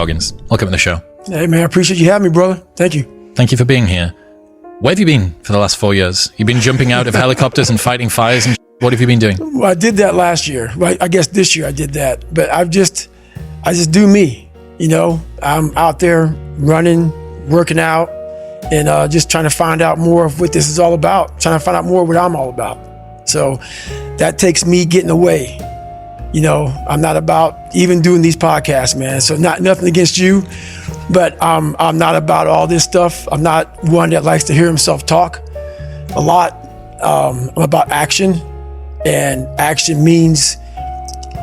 Goggins. Welcome to the show. Hey, man, I appreciate you having me, brother. Thank you. Thank you for being here. Where have you been for the last 4 years? You've been jumping out of helicopters and fighting fires and what have you been doing? Well, I did that last year. Well, I guess this year I did that. But I just do me. You know, I'm out there running, working out, and just trying to find out more of what this is all about. Trying to find out more what I'm all about. So that takes me getting away. You know, I'm not about even doing these podcasts, man. So nothing against you, but I'm not about all this stuff. I'm not one that likes to hear himself talk a lot. I'm about action, and action means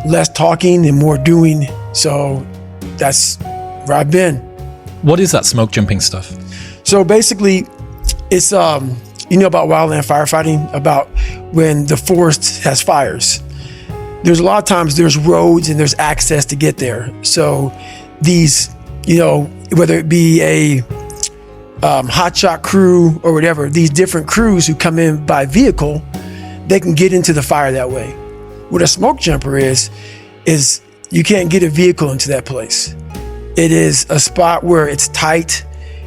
less talking and more doing. So that's where I've been. What is that smoke jumping stuff? So basically, it's you know about wildland firefighting, about when the forest has fires. There's a lot of times there's roads and there's access to get there. So these, you know, whether it be a hotshot crew or whatever, these different crews who come in by vehicle, they can get into the fire that way. What a smoke jumper is you can't get a vehicle into that place. It is a spot where it's tight.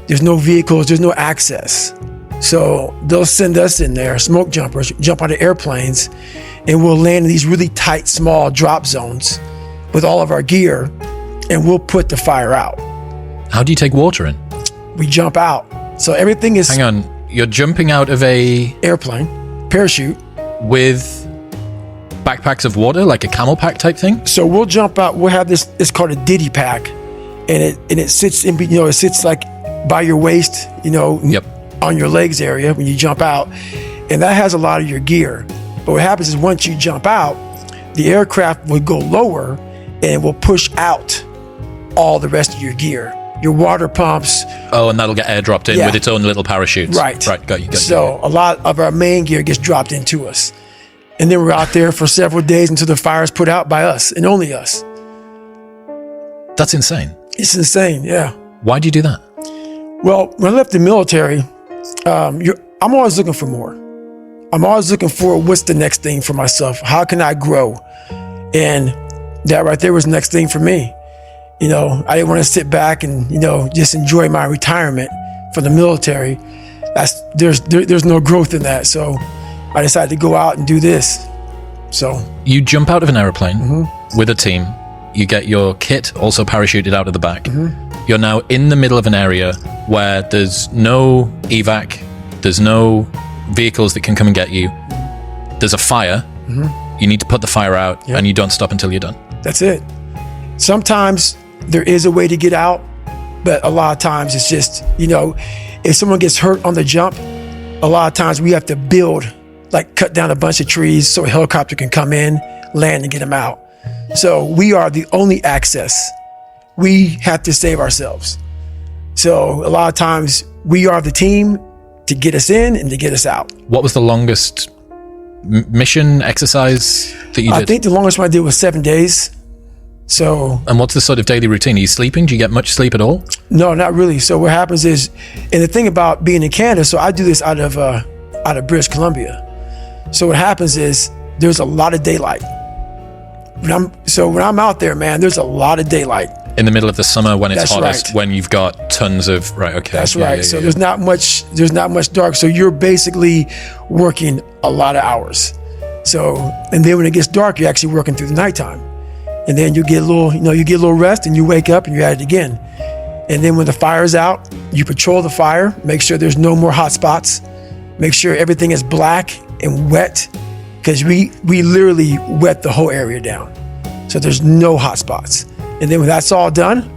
There's no vehicles, there's no access. So they'll send us in there, smoke jumpers, jump out of airplanes, and we'll land in these really tight, small drop zones with all of our gear, and we'll put the fire out. How do you take water in? We jump out. So everything is... Hang on, you're jumping out of a... airplane, parachute. With backpacks of water, like a camel pack type thing? So we'll jump out, we'll have this, it's called a ditty pack, and it sits in, you know, it sits like by your waist, you know, Yep. on your legs area when you jump out, and that has a lot of your gear. But what happens is once you jump out, the aircraft will go lower and will push out all the rest of your gear, your water pumps. Oh, and that'll get airdropped in Yeah. with its own little parachutes. Right. Right, got you. So a lot of our main gear gets dropped into us. And then we're out there for several days until the fire is put out by us and only us. That's insane. It's insane, yeah. Why do you do that? Well, when I left the military, I'm always looking for more. I'm always looking for what's the next thing for myself. How can I grow? And that right there was the next thing for me. You know, I didn't want to sit back and, you know, just enjoy my retirement from the military. There's no growth in that. So I decided to go out and do this. So you jump out of an airplane with a team. You get your kit also parachuted out of the back. You're now in the middle of an area where there's no evac, there's no vehicles that can come and get you. There's a fire. You need to put the fire out, and you don't stop until you're done. That's it. Sometimes there is a way to get out, but a lot of times it's just, you know, if someone gets hurt on the jump, a lot of times we have to build, like cut down a bunch of trees so a helicopter can come in, land, and get them out. So we are the only access. We have to save ourselves. So a lot of times we are the team to get us in and to get us out. What was the longest mission exercise that you did? I think the longest one I did was 7 days. So. And what's the sort of daily routine? Are you sleeping? Do you get much sleep at all? No, not really. So what happens is, and the thing about being in Canada, so I do this out of British Columbia. So what happens is there's a lot of daylight. When I'm out there, man, there's a lot of daylight. In the middle of the summer when it's That's hottest, right. When you've got tons of, right, okay. That's right. So there's not much dark. So you're basically working a lot of hours. So, and then when it gets dark, you're actually working through the nighttime. And then you get a little rest and you wake up and you're at it again. And then when the fire's out, you patrol the fire, make sure there's no more hot spots, make sure everything is black and wet, because we literally wet the whole area down. So there's no hot spots. And then when that's all done,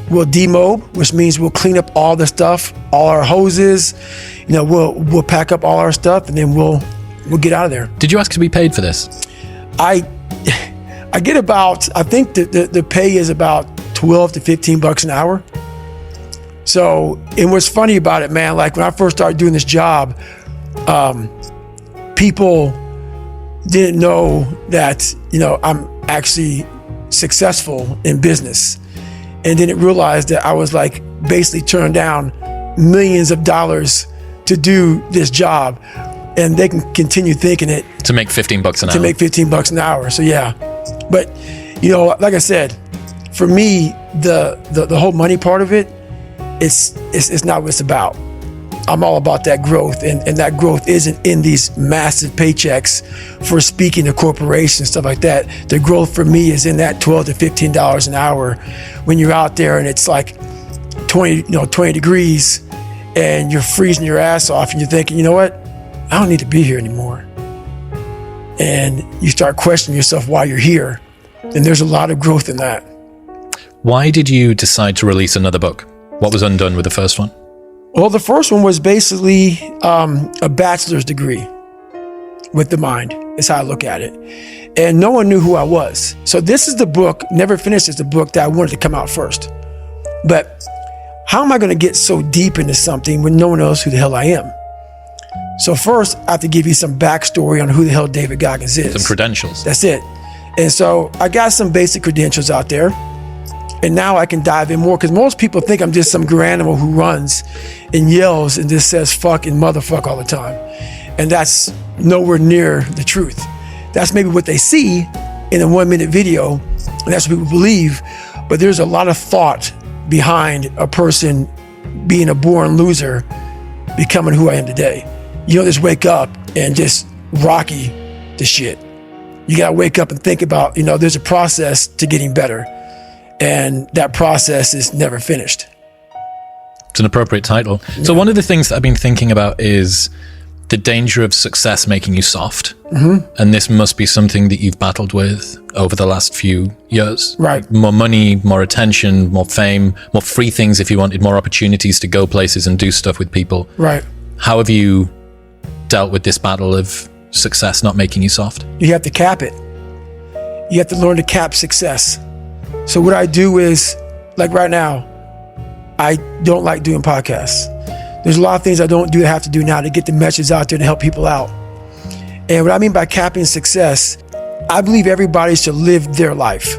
we'll demob, which means we'll clean up all the stuff, all our hoses, you know, we'll pack up all our stuff, and then we'll get out of there. Did you ask to be paid for this? I get about, I think the pay is about $12 to $15 an hour. So, and what's funny about it, man, like when I first started doing this job, people didn't know that, you know, I'm actually successful in business, and didn't realize that I was like basically turned down millions of dollars to do this job, and they can continue thinking it to make $15 an hour. To make $15 an hour. So yeah, but you know, like I said, for me, the whole money part of it, it's not what it's about. I'm all about that growth, and that growth isn't in these massive paychecks for speaking to corporations, stuff like that. The growth for me is in that $12 to $15 an hour when you're out there and it's like 20 degrees and you're freezing your ass off and you're thinking, you know what? I don't need to be here anymore. And you start questioning yourself why you're here. And there's a lot of growth in that. Why did you decide to release another book? What was undone with the first one? Well, the first one was basically a bachelor's degree with the mind, is how I look at it. And no one knew who I was. So this is the book, Never Finished is the book that I wanted to come out first. But how am I going to get so deep into something when no one knows who the hell I am? So first, I have to give you some backstory on who the hell David Goggins is. Some credentials. That's it. And so I got some basic credentials out there. And now I can dive in more, because most people think I'm just some animal who runs and yells and just says fuck and motherfuck all the time. And that's nowhere near the truth. That's maybe what they see in a 1 minute video, and that's what people believe. But there's a lot of thought behind a person being a born loser, becoming who I am today. You don't just wake up and just rocky the shit. You gotta wake up and think about, there's a process to getting better. And that process is never finished. It's an appropriate title. Yeah. So one of the things that I've been thinking about is the danger of success making you soft. Mm-hmm. And this must be something that you've battled with over the last few years. Right. More money, more attention, more fame, more free things if you wanted, more opportunities to go places and do stuff with people. Right. How have you dealt with this battle of success not making you soft? You have to cap it. You have to learn to cap success. So what I do is, like right now, I don't like doing podcasts. There's a lot of things I don't do that I have to do now to get the message out there to help people out. And what I mean by capping success, I believe everybody should live their life.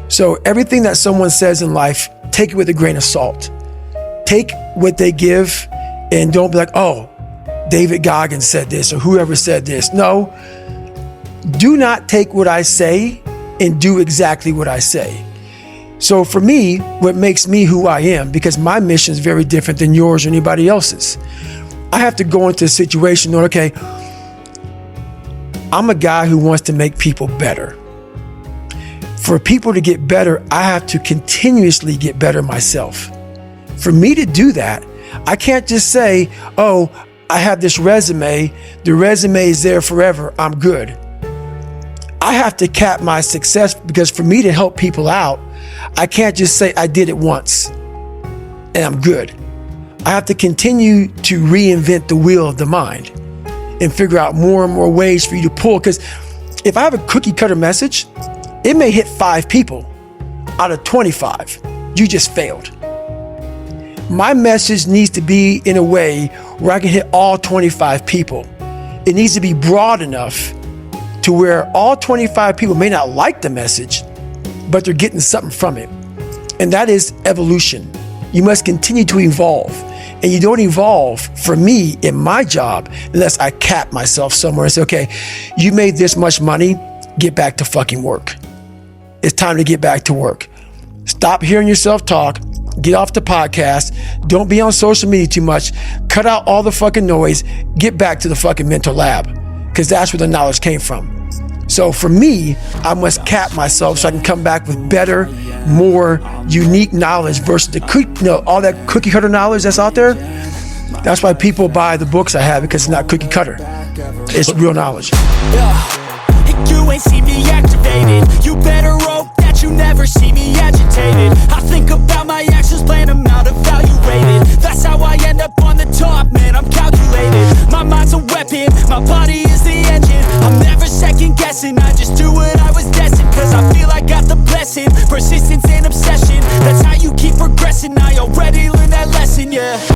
So everything that someone says in life, take it with a grain of salt. Take what they give and don't be like, oh, David Goggins said this or whoever said this. No, do not take what I say and do exactly what I say. So for me, what makes me who I am, because my mission is very different than yours or anybody else's. I have to go into a situation knowing, okay, I'm a guy who wants to make people better. For people to get better, I have to continuously get better myself. For me to do that, I can't just say, oh, I have this resume. The resume is there forever. I'm good. I have to cap my success, because for me to help people out, I can't just say I did it once and I'm good. I have to continue to reinvent the wheel of the mind and figure out more and more ways for you to pull. Because if I have a cookie cutter message, it may hit 5 people out of 25. You just failed. My message needs to be in a way where I can hit all 25 people. It needs to be broad enough to where all 25 people may not like the message, but they're getting something from it. And that is evolution. You must continue to evolve. And you don't evolve, for me, in my job, unless I cap myself somewhere and say, okay, you made this much money, get back to fucking work. It's time to get back to work. Stop hearing yourself talk. Get off the podcast. Don't be on social media too much. Cut out all the fucking noise. Get back to the fucking mental lab, because that's where the knowledge came from. So for me, I must cap myself so I can come back with better, more unique knowledge versus the all that cookie cutter knowledge that's out there. That's why people buy the books I have, because it's not cookie cutter. It's real knowledge. You ain't see me activated. You better hope that you never see me agitated. I think about my actions, plan them out, evaluated. That's how I end up on the top, man, I'm calculated. My mind's a weapon, my body is the engine. I'm never second guessing, I just do what I was destined. Cause I feel I got the blessing, persistence and obsession. That's how you keep progressing, I already